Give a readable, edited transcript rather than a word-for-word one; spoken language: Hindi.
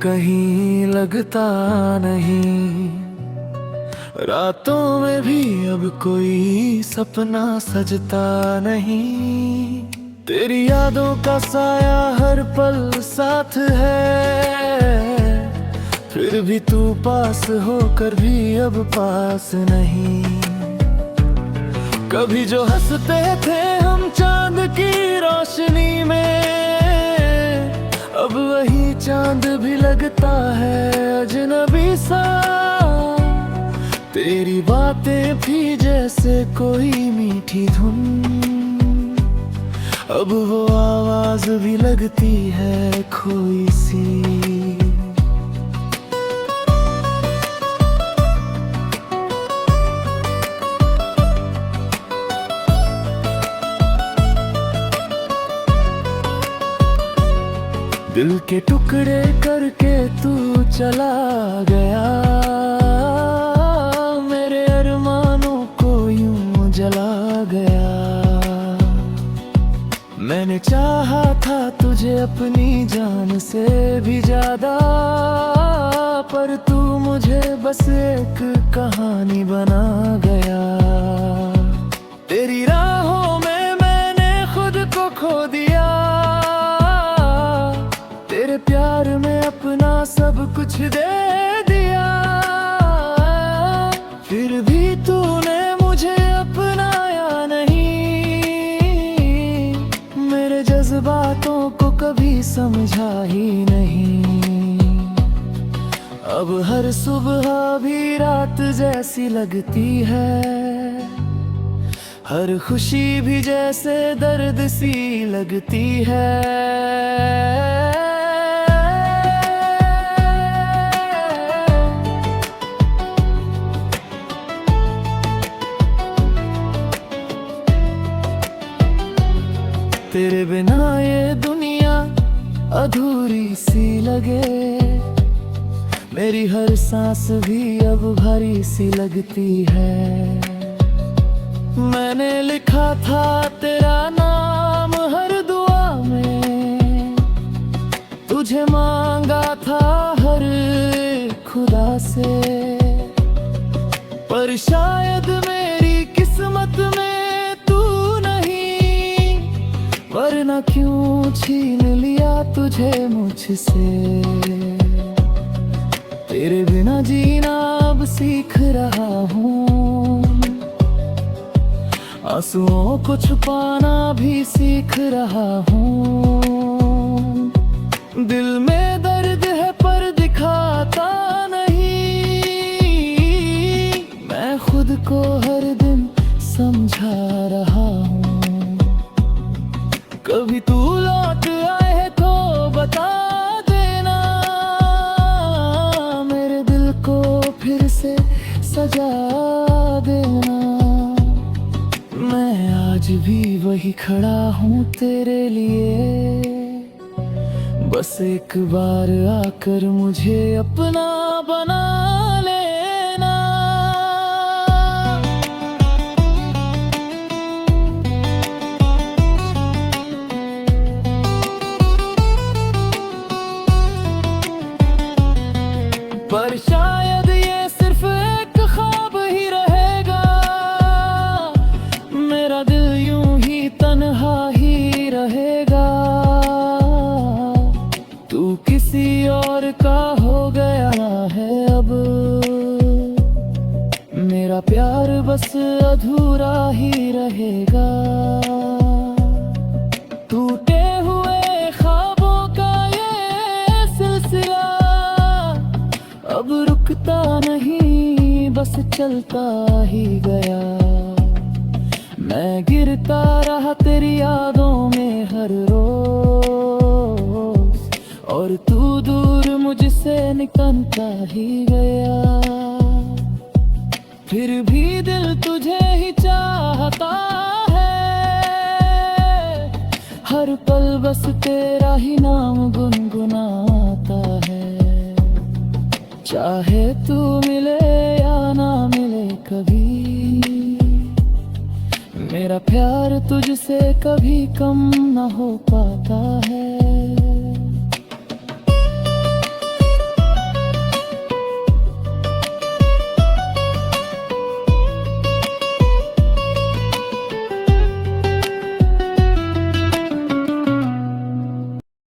कहीं लगता नहीं, रातों में भी अब कोई सपना सजता नहीं। तेरी यादों का साया हर पल साथ है, फिर भी तू पास होकर भी अब पास नहीं। कभी जो हंसते थे हम चांद की रोशनी में, अब वही चांद भी लगता है अजनबी सा। तेरी बातें भी जैसे कोई मीठी धुन, अब वो आवाज भी लगती है खोई सी। दिल के टुकड़े करके तू चला गया, मेरे अरमानों को यूं जला गया। मैंने चाहा था तुझे अपनी जान से भी ज्यादा, पर तू मुझे बस एक कहानी बना गया। तेरी राहों में मैंने खुद को खो दिया, तेरे प्यार में अपना सब कुछ दे दिया। फिर भी तूने मुझे अपनाया नहीं, मेरे जज्बातों को कभी समझा ही नहीं। अब हर सुबह भी रात जैसी लगती है, हर खुशी भी जैसे दर्द सी लगती है। तेरे बिना ये दुनिया अधूरी सी लगे, मेरी हर सांस भी अब भारी सी लगती है। मैंने लिखा था तेरा नाम हर दुआ में, तुझे मांगा था हर खुदा से, पर शायद मेरी किस्मत में वरना क्यों छीन लिया तुझे मुझसे। तेरे बिना जीना अब सीख रहा हूँ, आंसुओं को छुपाना भी सीख रहा हूँ। दिल में दर्द है पर दिखाता नहीं, मैं खुद को हर दिन समझा रहा हूँ। कभी तू लौट आए तो बता देना, मेरे दिल को फिर से सजा देना। मैं आज भी वही खड़ा हूँ तेरे लिए, बस एक बार आकर मुझे अपना बना लेना। पर शायद ये सिर्फ एक ख्वाब ही रहेगा, मेरा दिल यूं ही तन्हा ही रहेगा। तू किसी और का हो गया है अब, मेरा प्यार बस अधूरा ही रहेगा। टूटे हुए ख्वाबों का ये सिलसिला अब रुकता नहीं, बस चलता ही गया। मैं गिरता रहा तेरी यादों में हर रोज, और तू दूर मुझसे निकलता ही गया। फिर भी दिल तुझे ही चाहता है, हर पल बस तेरा ही नाम गुनगुनाता है। चाहे तू मिले या ना मिले कभी, मेरा प्यार तुझसे कभी कम ना हो पाता है।